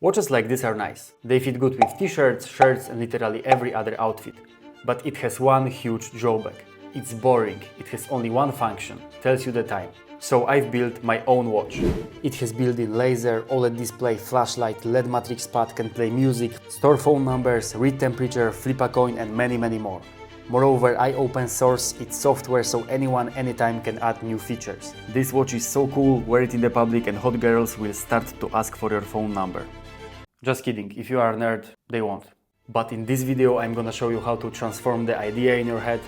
Watches like this are nice. They fit good with t-shirts, shirts and literally every other outfit. But it has one huge drawback. It's boring. It has only one function, tells you the time. So I've built my own watch. It has built-in laser, OLED display, flashlight, LED matrix pad, can play music, store phone numbers, read temperature, flip a coin and many more. Moreover, I open source its software so anyone, anytime can add new features. This watch is so cool, wear it in the public and hot girls will start to ask for your phone number. Just kidding, if you are a nerd, they won't. But in this video I'm gonna show you how to transform the idea in your head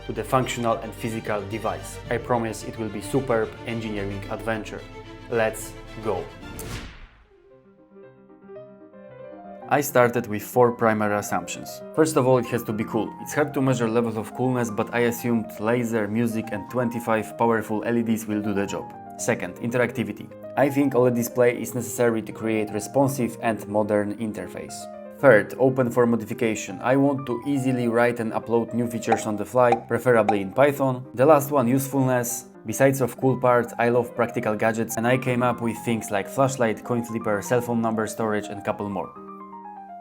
to the functional and physical device. I promise it will be superb engineering adventure. Let's go! I started with 4 primary assumptions. First of all, it has to be cool. It's hard to measure levels of coolness, but I assumed laser, music and 25 powerful LEDs will do the job. Second, interactivity. I think OLED display is necessary to create responsive and modern interface. Third, open for modification. I want to easily write and upload new features on the fly, preferably in Python. The last one, usefulness. Besides of cool parts, I love practical gadgets and I came up with things like flashlight, coin flipper, cell phone number storage and couple more.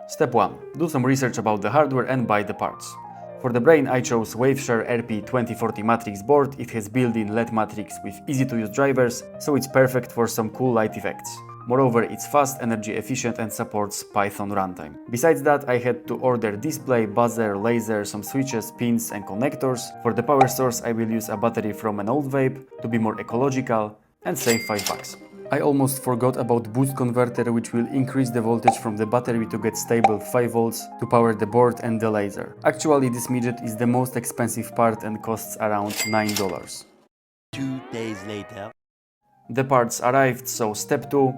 Step 1. Do some research about the hardware and buy the parts. For the brain I chose Waveshare RP2040 matrix board. It has built-in LED matrix with easy-to-use drivers, so it's perfect for some cool light effects. Moreover, it's fast, energy efficient and supports Python runtime. Besides that, I had to order display, buzzer, laser, some switches, pins and connectors. For the power source I will use a battery from an old vape to be more ecological and save $5. I almost forgot about boost converter, which will increase the voltage from the battery to get stable 5 volts to power the board and the laser. Actually, this midget is the most expensive part and costs around $9. 2 days later. The parts arrived, so step 2.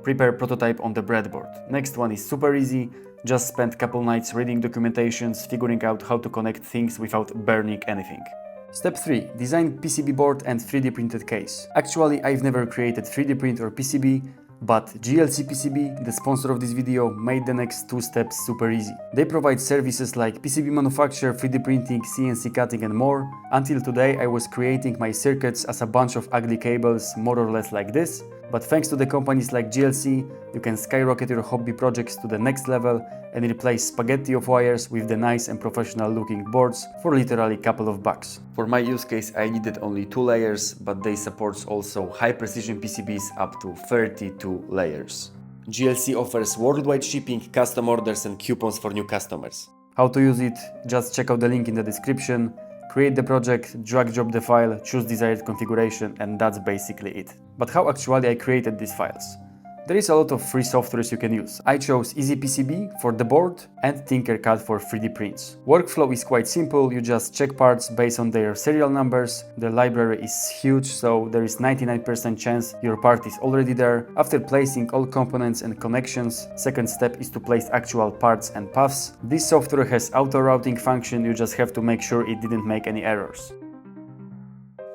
Prepare prototype on the breadboard. Next one is super easy, just spend couple nights reading documentations, figuring out how to connect things without burning anything. Step 3. Design PCB board and 3D printed case. Actually, I've never created 3D print or PCB, but GLC PCB, the sponsor of this video, made the next 2 steps super easy. They provide services like PCB manufacture, 3D printing, CNC cutting and more. Until today I was creating my circuits as a bunch of ugly cables, more or less like this. But thanks to the companies like GLC, you can skyrocket your hobby projects to the next level and replace spaghetti of wires with the nice and professional looking boards for literally a couple of bucks. For my use case I needed only 2 layers, but they support also high precision PCBs up to 32 layers. GLC offers worldwide shipping, custom orders and coupons for new customers. How to use it? Just check out the link in the description. Create the project, drag drop the file, choose desired configuration and that's basically it. But how actually I created these files? There is a lot of free softwares you can use. I chose EasyPCB for the board and Tinkercad for 3D prints. Workflow is quite simple, you just check parts based on their serial numbers. The library is huge, so there is 99% chance your part is already there. After placing all components and connections, second step is to place actual parts and paths. This software has auto routing function, you just have to make sure it didn't make any errors.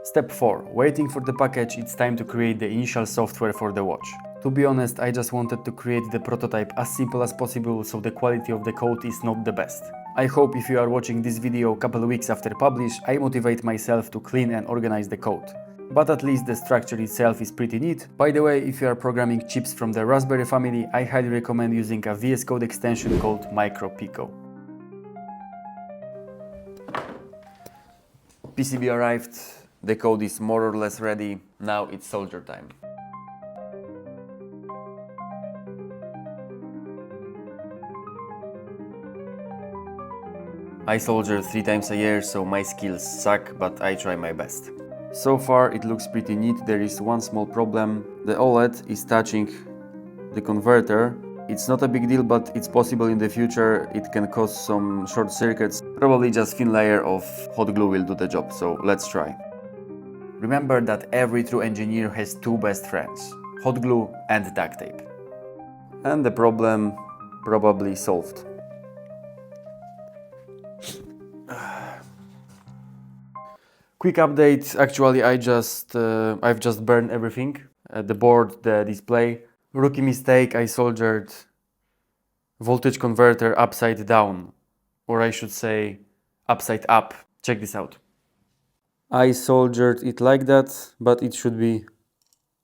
Step 4. Waiting for the package, it's time to create the initial software for the watch. To be honest, I just wanted to create the prototype as simple as possible, so the quality of the code is not the best. I hope if you are watching this video a couple of weeks after publish, I motivate myself to clean and organize the code. But at least the structure itself is pretty neat. By the way, if you are programming chips from the Raspberry family, I highly recommend using a VS Code extension called MicroPico. PCB arrived, the code is more or less ready, now it's solder time. I solder 3 times a year, so my skills suck, but I try my best. So far it looks pretty neat. There is one small problem. The OLED is touching the converter. It's not a big deal, but it's possible in the future. It can cause some short circuits. Probably just thin layer of hot glue will do the job, so let's try. Remember that every true engineer has 2 best friends, hot glue and duct tape. And the problem probably solved. Quick update, actually I've just burned everything, the board, the display. Rookie mistake, I soldered voltage converter upside down, or I should say upside up. Check this out. I soldered it like that, but it should be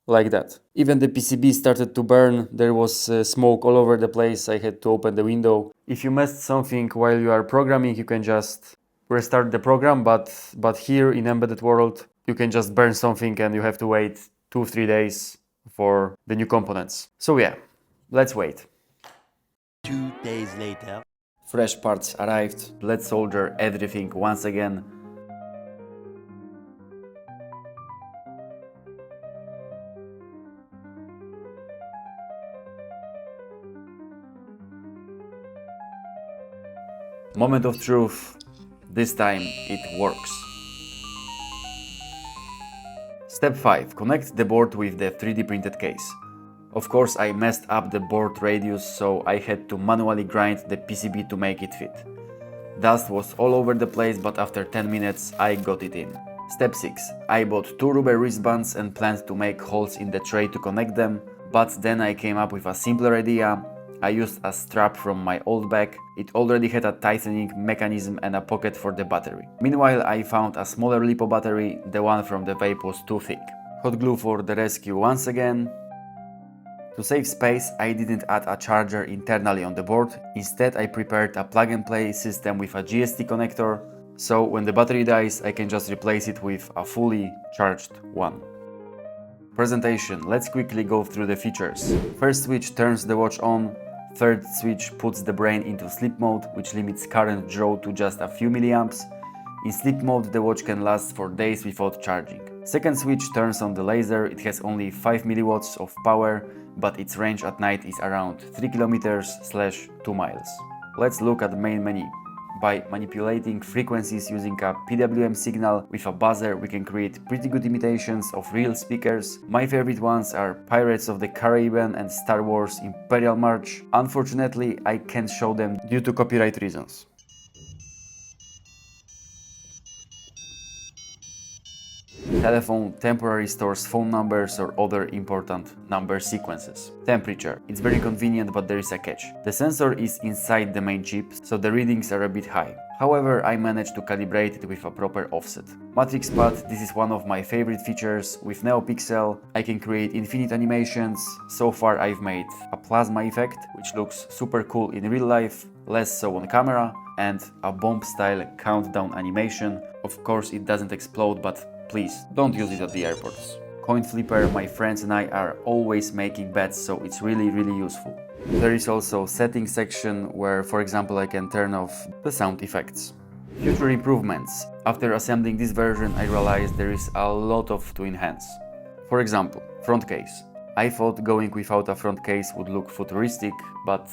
like that. Even the PCB started to burn, there was smoke all over the place, I had to open the window. If you messed something while you are programming, you can just restart the program, but here in embedded world, you can just burn something and you have to wait 2-3 days for the new components. So yeah, let's wait. 2 days later. Fresh parts arrived, let's solder everything once again. Moment of truth, this time it works. Step 5. Connect the board with the 3D printed case. Of course, I messed up the board radius, so I had to manually grind the PCB to make it fit. Dust was all over the place, but after 10 minutes I got it in. Step 6. I bought 2 rubber wristbands and planned to make holes in the tray to connect them, but then I came up with a simpler idea. I used a strap from my old bag. It already had a tightening mechanism and a pocket for the battery. Meanwhile, I found a smaller LiPo battery, the one from the vape was too thick. Hot glue for the rescue once again. To save space, I didn't add a charger internally on the board. Instead, I prepared a plug-and-play system with a GST connector, so when the battery dies, I can just replace it with a fully charged one. Presentation. Let's quickly go through the features. First switch turns the watch on. Third switch puts the brain into sleep mode, which limits current draw to just a few milliamps. In sleep mode, the watch can last for days without charging. Second switch turns on the laser. It has only 5 milliwatts of power, but its range at night is around 3 km/2 miles. Let's look at the main menu. By manipulating frequencies using a PWM signal with a buzzer, we can create pretty good imitations of real speakers. My favorite ones are Pirates of the Caribbean and Star Wars Imperial March. Unfortunately, I can't show them due to copyright reasons. Telephone temporarily stores phone numbers or other important number sequences. Temperature. It's very convenient, but there is a catch. The sensor is inside the main chip, so the readings are a bit high. However, I managed to calibrate it with a proper offset. Matrix Pad. This is one of my favorite features. With NeoPixel, I can create infinite animations. So far I've made a plasma effect, which looks super cool in real life, less so on camera, and a bomb-style countdown animation. Of course it doesn't explode, but please don't use it at the airports. Coin Flipper, my friends and I are always making bets, so it's really useful. There is also settings section where, for example, I can turn off the sound effects. Future improvements. After assembling this version, I realized there is a lot to enhance. For example, front case. I thought going without a front case would look futuristic, but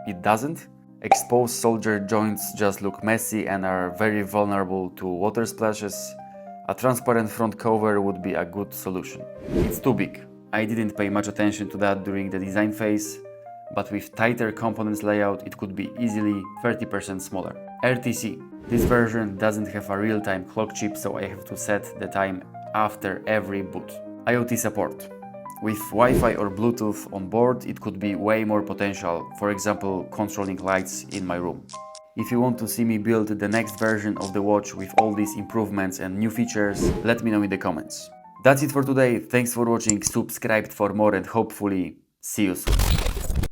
it doesn't. Exposed solder joints just look messy and are very vulnerable to water splashes. A transparent front cover would be a good solution. It's too big. I didn't pay much attention to that during the design phase, but with tighter components layout it could be easily 30% smaller. RTC. This version doesn't have a real-time clock chip, so I have to set the time after every boot. IoT support. With Wi-Fi or Bluetooth on board, it could be way more potential, for example, controlling lights in my room. If you want to see me build the next version of the watch with all these improvements and new features, let me know in the comments. That's it for today, thanks for watching, subscribe for more and hopefully see you soon.